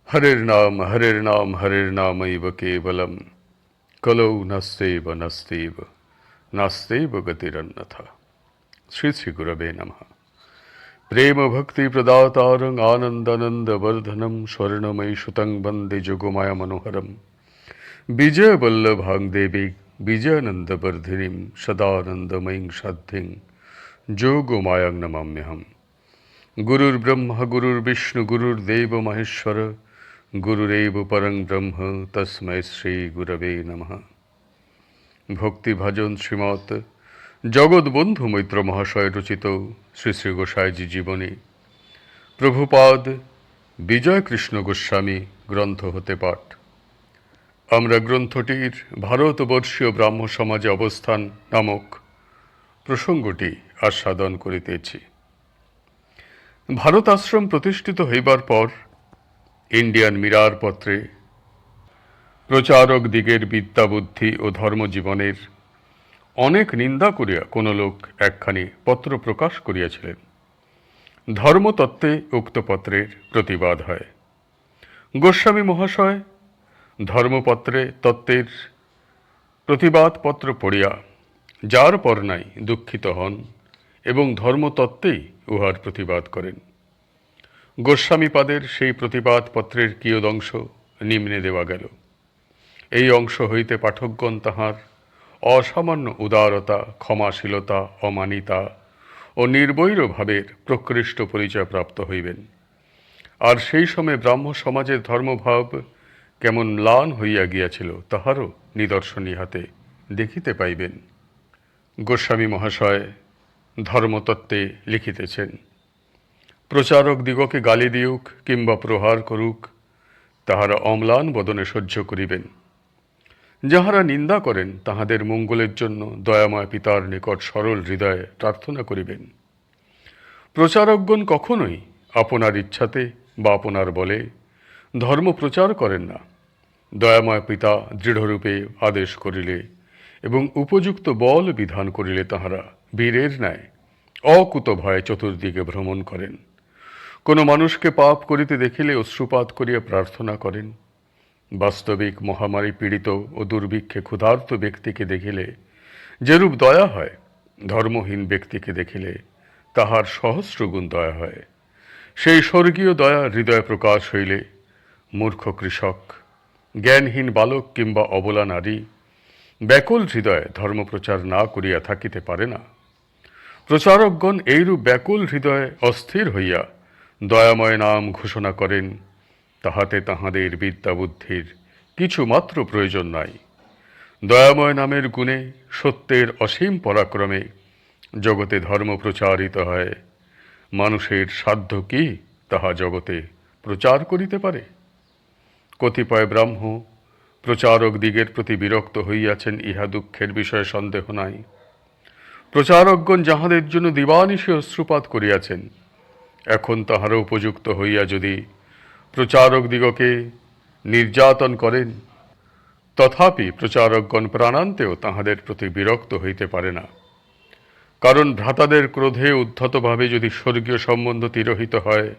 हरेर नाम हरेर्नामैव केवलम कलौ नास्तेव गतिरन्यथा। श्री श्री गुरवे नमः। प्रेम भक्ति प्रदातारं आनंदानंद वर्धनम स्वर्णमयी सुतं वंदे जोगमाया मनोहरम विजय वल्लभां देवी विजयानंद वर्धिनीं सदानंदमयीं साध्यं जोगमायां नमाम्यहम्। गुरुर्ब्रह्मा गुरुर्विष्णु गुरुर्देव महेश्वर गुरुरेव परं ब्रह्म तस्मै श्री गुरवे नमः। ভক্তি ভজন শ্রীমৎ জগৎবন্ধু মৈত্র মহাশয় রচিত শ্রী শ্রী গোসাইজি জীবনী প্রভুপাদ বিজয় কৃষ্ণ গোস্বামী গ্রন্থ হতে পাঠ। আমরা গ্রন্থটির ভারতবর্ষীয় ব্রাহ্ম সমাজে অবস্থান নামক প্রসঙ্গটি আস্বাদন করিতেছি। ভারত আশ্রম প্রতিষ্ঠিত হইবার পর ইন্ডিয়ান মিরার পত্রে প্রচারক দিগের বিদ্যা বুদ্ধি ও ধর্মজীবনের অনেক নিন্দা করিয়া কোনো লোক একখানি পত্র প্রকাশ করিয়াছিলেন। ধর্মতত্ত্বে উক্ত পত্রের প্রতিবাদ হয়। গোস্বামী মহাশয় ধর্মপত্রে তত্ত্বের প্রতিবাদপত্র পড়িয়া যার পর নাই দুঃখিত হন এবং ধর্মতত্ত্বেই উহার প্রতিবাদ করেন। গোস্বামীপাদের সেই প্রতিবাদপত্রের কিয়দংশ নিম্নে দেওয়া গেল। এই অংশ হইতে পাঠকগণ তাহার অসামান্য উদারতা, ক্ষমাশীলতা, অমানিতা ও নির্বৈর ভাবের প্রকৃষ্ট পরিচয় প্রাপ্ত হইবেন। আর সেই সময় ব্রাহ্ম সমাজের ধর্মভাব কেমন ম্লান হইয়া গিয়াছিল তাহারও নিদর্শন ইহাতে দেখিতে পাইবেন। গোস্বামী মহাশয় ধর্মতত্ত্বে লিখিতেছেন, প্রচারক দিগকে গালি দিউক কিংবা প্রহার করুক তাহারা অম্লান বদনে সহ্য করিবেন। যাহারা নিন্দা করেন তাহাদের মঙ্গলের জন্য দয়াময় পিতার নিকট সরল হৃদয়ে প্রার্থনা করিবেন। প্রচারকগণ কখনোই আপনার ইচ্ছাতে বা আপনার বলে ধর্ম প্রচার করেন না। দয়াময় পিতা দৃঢ়রূপে আদেশ করিলে এবং উপযুক্ত বল বিধান করিলে তাহারা বীরের ন্যায় অকুত ভয়ে চতুর্দিকে ভ্রমণ করেন। কোনো মানুষকে পাপ করিতে দেখিলে অশ্রুপাত করিয়া প্রার্থনা করেন। বাস্তবিক মহামারী পীড়িত ও দুর্ভিক্ষে ক্ষুধার্ত ব্যক্তিকে দেখিলে যেরূপ দয়া হয়, ধর্মহীন ব্যক্তিকে দেখিলে তাহার সহস্রগুণ দয়া হয়। সেই স্বর্গীয় দয়া হৃদয়ে প্রকাশ হইলে মূর্খ কৃষক, জ্ঞানহীন বালক কিংবা অবলা নারী ব্যাকুল হৃদয়ে ধর্মপ্রচার না করিয়া থাকিতে পারে না। প্রচারকগণ এইরূপ ব্যাকুল হৃদয়ে অস্থির হইয়া দয়াময় নাম ঘোষণা করেন, তাহাতে তাহাদের বিদ্যা বুদ্ধির কিছুমাত্র প্রয়োজন নাই। দয়াময় নামের গুণে সত্যের অসীম পরাক্রমে জগতে ধর্ম প্রচারিত হয়। মানুষের সাধ্য কি তাহা জগতে প্রচার করিতে পারে? কতিপয় ব্রাহ্ম প্রচারক দিগের প্রতি বিরক্ত হইয়াছেন, ইহা দুঃখের বিষয়ে সন্দেহ নাই। প্রচারকগণ যাহাদের জন্য দিবানিশি অশ্রুপাত করিয়াছেন, এখন তাহারা উপযুক্ত হইয়া যদি প্রচারক দিগকে নির্যাতন করেন, তথাপি প্রচারকগণ প্রাণান্তেও তাহাদের প্রতি বিরক্ত হইতে পারে না। কারণ ভ্রাতাদের ক্রোধে উদ্ধতভাবে যদি স্বর্গীয় সম্বন্ধ তিরোহিত হয়,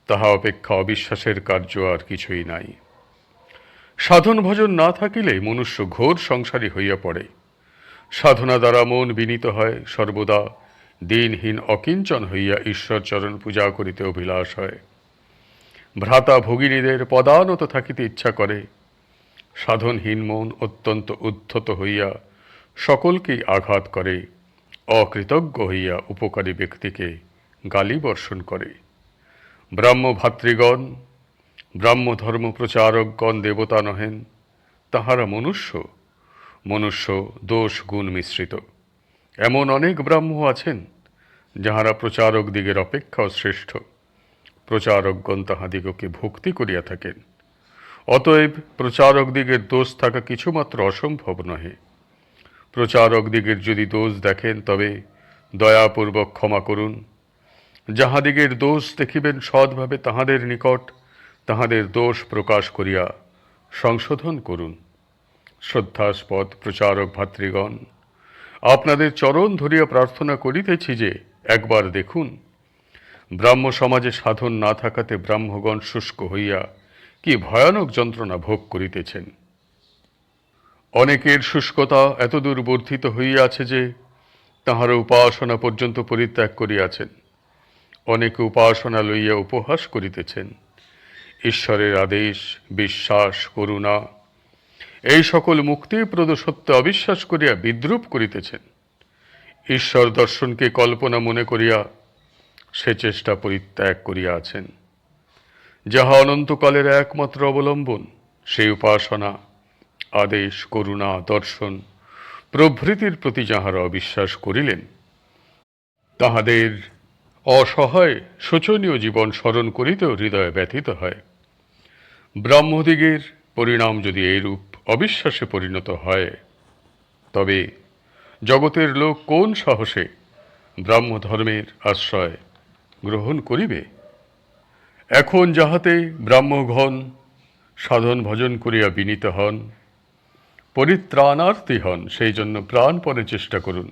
তাহা অপেক্ষা অবিশ্বাসের কার্য আর কিছুই নাই। সাধন ভজন না থাকিলে মনুষ্য ঘোর সংসারী হইয়া পড়ে। সাধনা দ্বারা মন বিনীত হয়, সর্বদা দিনহীন অকিঞ্চন হইয়া ঈশ্বরচরণ পূজা করিতে অভিলাষ হয়। ভ্রাতা ভগিনীদের পদানত থাকিতে ইচ্ছা করে। সাধনহীন মন অত্যন্ত উদ্ধত হইয়া সকলকেই আঘাত করে, অকৃতজ্ঞ হইয়া উপকারী ব্যক্তিকে গালি বর্ষণ করে। ব্রাহ্ম ভাতৃগণ, ব্রাহ্ম ধর্ম প্রচারকগণ দেবতা নহেন, তাহারা মনুষ্য দোষ গুণ মিশ্রিত। এমন অনেক ব্রাহ্ম আছেন যাহারা প্রচারক দিগের অপেক্ষাও শ্রেষ্ঠ। প্রচারকগণ তাহাদিগকে ভক্তি করিয়া থাকেন। অতএব প্রচারক দিগের দোষ থাকা কিছুমাত্র অসম্ভব নহে। প্রচারক দিগের যদি দোষ দেখেন তবে দয়াপূর্বক ক্ষমা করুন। যাহাদিগের দোষ দেখিবেন সৎভাবে তাহাদের নিকট তাহাদের দোষ প্রকাশ করিয়া সংশোধন করুন। শ্রদ্ধাস্পদ প্রচারক ভাতৃগণ, আপনাদের চরণ ধরিয়া প্রার্থনা করিতেছি যে একবার দেখুন, ব্রাহ্ম সমাজে সাধন না থাকাতে ব্রাহ্মগণ শুষ্ক হইয়া কি ভয়ানক যন্ত্রণা ভোগ করিতেছেন। অনেকের শুষ্কতা এতদূর বর্ধিত হইয়াছে যে তাহারা উপাসনা পর্যন্ত পরিত্যাগ করিয়াছেন। অনেকে উপাসনা লইয়া উপহাস করিতেছেন। ঈশ্বরের আদেশ, বিশ্বাস, করুণা এই সকল মুক্তিপ্রদ সত্য অবিশ্বাস করিয়া বিদ্রূপ করিতেছেন। ঈশ্বর দর্শনকে কল্পনা মনে করিয়া সে চেষ্টা পরিত্যাগ করিয়াছেন। যাহা অনন্তকালের একমাত্র অবলম্বন, সেই উপাসনা, আদেশ, করুণা, দর্শন প্রভৃতির প্রতি যাহারা অবিশ্বাস করিলেন, তাহাদের অসহায় শোচনীয় জীবন স্মরণ করিতেও হৃদয় ব্যথিত হয়। ব্রাহ্মদিগের পরিণাম যদি এইরূপ অবিশ্বাসে পরিণত হয়, তবে জগতের লোক কোন সাহসে ব্রাহ্মধর্মের আশ্রয় গ্রহণ করিবে? এখন যাহাতে ব্রাহ্মগণ সাধন ভজন করিয়া বিনীত হন, পরিত্রাণার্থী হন, সেই জন্য প্রাণপণে চেষ্টা করুন।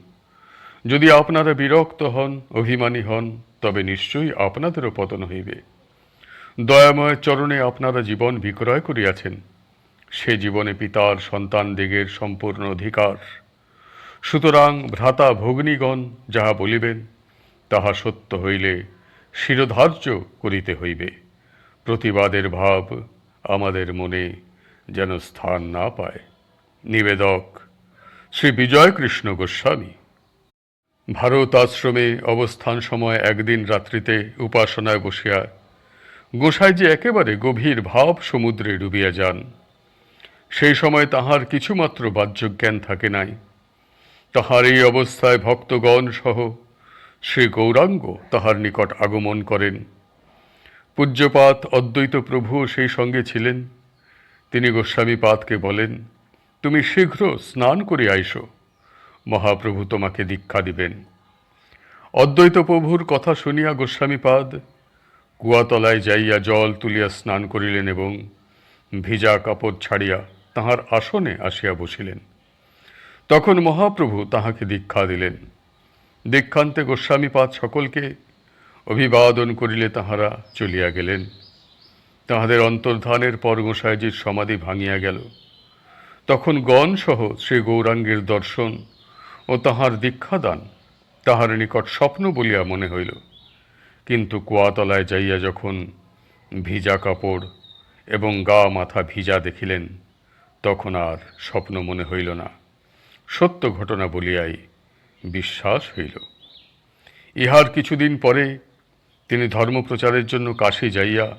যদি আপনারা বিরক্ত হন, অভিমানী হন, তবে নিশ্চয়ই আপনাদেরও পতন হইবে। দয়াময় চরণে আপনারা জীবন বিক্রয় করিয়াছেন, সে জীবনে পিতার সন্তানদিগের সম্পূর্ণ অধিকার। সুতরাং ভ্রাতা ভগ্নীগণ যাহা বলিবেন, তাহা সত্য হইলে শিরোধার্য করিতে হইবে। প্রতিবাদের ভাব আমাদের মনে যেন স্থান না পায়। নিবেদক শ্রী বিজয়কৃষ্ণ গোস্বামী। ভারত আশ্রমে অবস্থান সময় একদিন রাত্রিতে উপাসনায় বসিয়া গোসাইজি একেবারে গভীর ভাব সমুদ্রে ডুবিয়া যান। সেই সময় তাহার কিছুমাত্র বাহ্যজ্ঞান থাকে নাই। তাহার এই অবস্থায় ভক্তগণ সহ শ্রী গৌরাঙ্গ তাহার নিকট আগমন করেন। পূজ্যপাদ অদ্বৈত প্রভু সেই সঙ্গে ছিলেন। তিনি গোস্বামীপাদকে বলেন, তুমি শীঘ্র স্নান করে আইসো, মহাপ্রভু তোমাকে দীক্ষা দিবেন। অদ্বৈত প্রভুর কথা শুনিয়া গোস্বামীপাদ কুয়াতলায় যাইয়া জল তুলিয়া স্নান করিলেন এবং ভিজা কাপড় ছাড়িয়া তাহার আসনে আসিয়া বসিলেন। তখন মহাপ্রভু তাহাকে দীক্ষা দিলেন। দীক্ষান্তে গোস্বামীপাদ সকলকে অভিবাদন করিলে তাহারা চলিয়া গেলেন। তাহাদের অন্তর্ধানের পর গোসাইজির সমাধি ভাঙিয়া গেল। তখন গণসহ শ্রী গৌরাঙ্গের দর্শন ও তাহার দীক্ষাদান তাহার নিকট স্বপ্ন বলিয়া মনে হইল। কিন্তু কুয়াতলায় যাইয়া যখন ভিজা কাপড় এবং গা মাথা ভিজা দেখিলেন, তখন আর স্বপ্ন মনে হইল না, সত্য ঘটনা বলিয়াই বিশ্বাস হইল। ইহার কিছুদিন পরে তিনি ধর্মপ্রচারের জন্য কাশী যাইয়া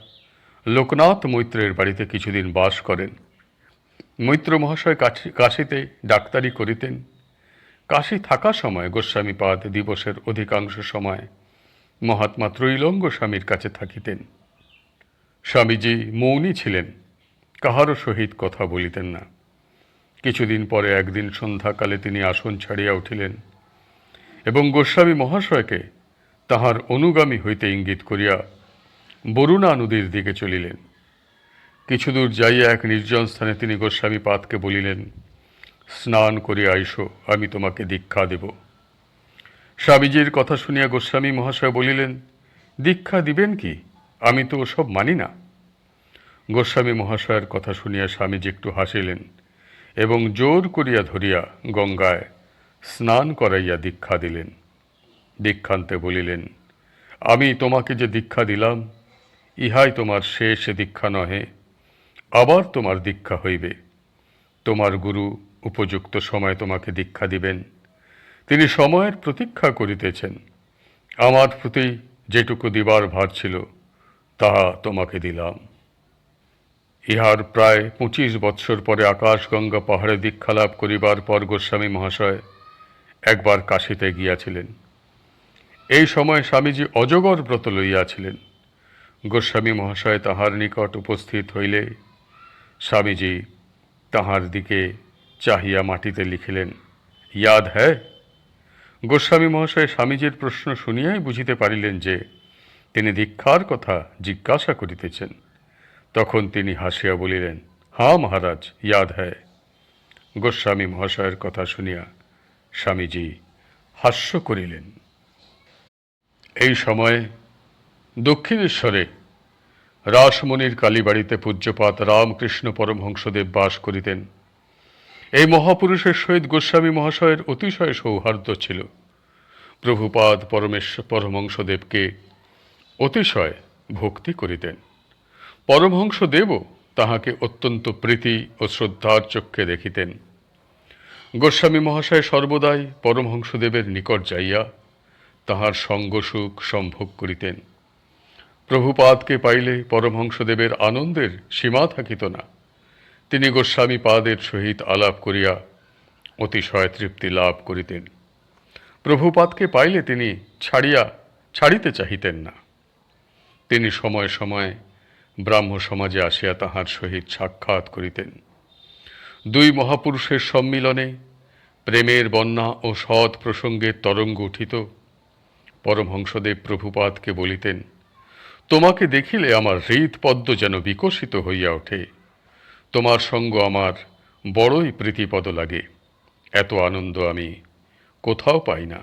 লোকনাথ মৈত্রের বাড়িতে কিছুদিন বাস করেন। মৈত্র মহাশয় কাশীতে ডাক্তারি করিতেন। কাশী থাকা সময় গোস্বামীপাদ দিবসের অধিকাংশ সময় মহাত্মা ত্রৈলঙ্গ স্বামীর কাছে থাকিতেন। স্বামীজি মৌনী ছিলেন, কাহারও সহিত কথা বলিতেন না। কিছুদিন পরে একদিন সন্ধ্যাকালে তিনি আসন ছাড়িয়া উঠিলেন এবং গোস্বামী মহাশয়কে তাহার অনুগামী হইতে ইঙ্গিত করিয়া বরুণা নদীর দিকে চলিলেন। কিছুদূর যাইয়া এক নির্জন স্থানে তিনি গোস্বামীপাদকে বলিলেন, স্নান করিয়া আইসো, আমি তোমাকে দীক্ষা দেব। স্বামীজির কথা শুনিয়া গোস্বামী মহাশয় বলিলেন, দীক্ষা দিবেন কি? আমি তো ওসব মানি না। গোস্বামী মহাশয়ের কথা শুনিয়া স্বামীজি একটু হাসিলেন এবং জোর করিয়া ধরিয়া গঙ্গায় স্নান করাইয়া দীক্ষা দিলেন। দীক্ষান্তে বলিলেন, আমি তোমাকে যে দীক্ষা দিলাম, ইহাই তোমার শেষ দীক্ষা নহে, আবার তোমার দীক্ষা হইবে। তোমার গুরু উপযুক্ত সময় তোমাকে দীক্ষা দিবেন। তিনি সময়ের প্রতীক্ষা করিতেছেন। আমার প্রতি যেটুকু দিবার ভার ছিল, তাহা তোমাকে দিলাম। ইহার প্রায় 25 বৎসর পরে আকাশগঙ্গা পাহাড়ে দীক্ষা লাভ করিবার পর গোস্বামী মহাশয় একবার কাশীতে গিয়াছিলেন। এই সময় স্বামীজি অজগর ব্রত লইয়াছিলেন। গোস্বামী মহাশয় তাহার নিকট উপস্থিত হইলে স্বামীজি তাহার দিকে চাহিয়া মাটিতে লিখিলেন, ইয়াদ হ্যায়? গোস্বামী মহাশয় স্বামীজির প্রশ্ন শুনিয়াই বুঝিতে পারিলেন যে তিনি দীক্ষার কথা জিজ্ঞাসা করিতেছেন। তখন তিনি হাসিয়া বলিলেন, হ্যাঁ মহারাজ, ইয়াদ হ্যায়। গোস্বামী মহাশয়ের কথা শুনিয়া স্বামীজি হাস্য করিলেন। এই সময়ে দক্ষিণেশ্বরে রাসমণির কালীবাড়িতে পূজ্যপাত রামকৃষ্ণ পরমহংসদেব বাস করিতেন। এই মহাপুরুষের সহিত গোস্বামী মহাশয়ের অতিশয় সৌহার্দ্য ছিল। প্রভুপাদ পরমহংসদেবকে অতিশয় ভক্তি করিতেন। পরমহংসদেবও তাহাকে অত্যন্ত প্রীতি ও শ্রদ্ধার চক্ষে দেখিতেন। গোস্বামী মহাশয় সর্বদাই পরমহংসদেবের নিকট যাইয়া তাহার সঙ্গসুখ সম্ভোগ করিতেন। প্রভুপাদকে পাইলে পরমহংসদেবের আনন্দের সীমা থাকিত না। তিনি গোস্বামী পাদের সহিত আলাপ করিয়া অতিশয় তৃপ্তি লাভ করিতেন। প্রভুপাদকে পাইলে তিনি ছাড়িতে চাহিতেন না। তিনি সময়ে সময়ে ব্রাহ্ম সমাজে আসিয়া তাহার সহিত সাক্ষাৎ করিতেন। দুই মহাপুরুষের সম্মিলনে প্রেমের বন্যা ও সৎ প্রসঙ্গের তরঙ্গ উঠিত। পরমহংসদেব প্রভুপাদকে বলিতেন, তোমাকে দেখিলে আমার হৃৎপদ্ম যেন বিকশিত হইয়া ওঠে। তোমার সঙ্গ আমার বড়ই প্রীতিপদ লাগে। এত আনন্দ আমি কোথাও পাই না।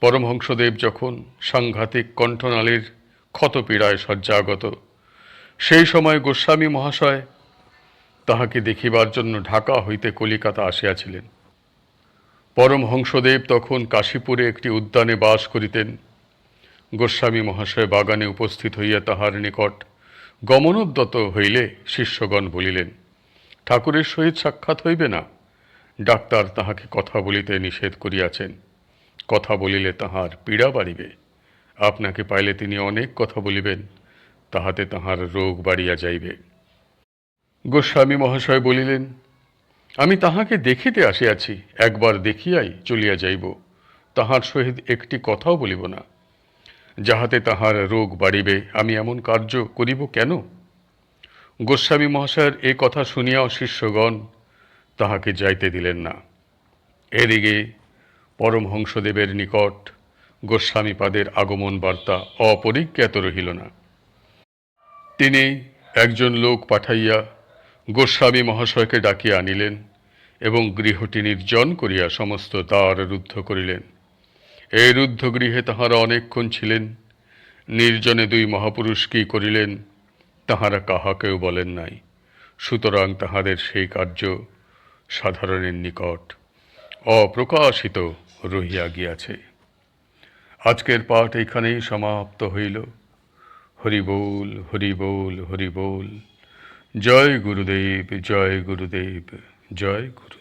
পরমহংসদেব যখন সাংঘাতিক কণ্ঠনালীর ক্ষতপীড়ায় শয্যাগত, সেই সময় গোস্বামী মহাশয় তাহাকে দেখিবার জন্য ঢাকা হইতে কলিকাতা আসিয়াছিলেন। পরমহংসদেব তখন কাশীপুরে একটি উদ্যানে বাস করিতেন। গোস্বামী মহাশয় বাগানে উপস্থিত হইয়া তাহার নিকট গমনোদ্যত হইলে শিষ্যগণ বলিলেন, ঠাকুরের সহিত সাক্ষাৎ হইবে না। ডাক্তার তাহাকে কথা বলিতে নিষেধ করিয়াছেন। কথা বলিলে তাহার পীড়া বাড়িবে। আপনাকে পাইলে তিনি অনেক কথা বলিবেন, তাহাতে তাহার রোগ বাড়িয়া যাইবে। গোস্বামী মহাশয় বলিলেন, আমি তাহাকে দেখিতে আসিয়াছি, একবার দেখিয়াই চলিয়া যাইব। তাহার সহিত একটি কথাও বলিব না। যাহাতে তাহার রোগ বাড়িবে আমি এমন কার্য করিব কেন? গোস্বামী মহাশয়ের এ কথা শুনিয়াও শিষ্যগণ তাহাকে যাইতে দিলেন না। এদিকে পরমহংসদেবের নিকট গোস্বামীপাদের আগমন বার্তা অপরিজ্ঞাত রহিল না। তিনি একজন লোক পাঠাইয়া গোস্বামী মহাশয়কে ডাকিয়া আনিলেন এবং গৃহটি নির্জন করিয়া সমস্ত দ্বার রুদ্ধ করিলেন। এই রুদ্ধ গৃহে তাহারা অনেকক্ষণ ছিলেন। নির্জনে দুই মহাপুরুষ কি করিলেন তাহারা কাহাকেও বলেন নাই। সুতরাং তাহাদের সেই কার্য সাধারণের নিকট অপ্রকাশিত রহিয়া গিয়াছে। আজকের পাঠ এইখানেই সমাপ্ত হইল। হরি বল, হরি বল, হরি বল। জয় গুরুদেব, জয় গুরুদেব, জয় গুরু।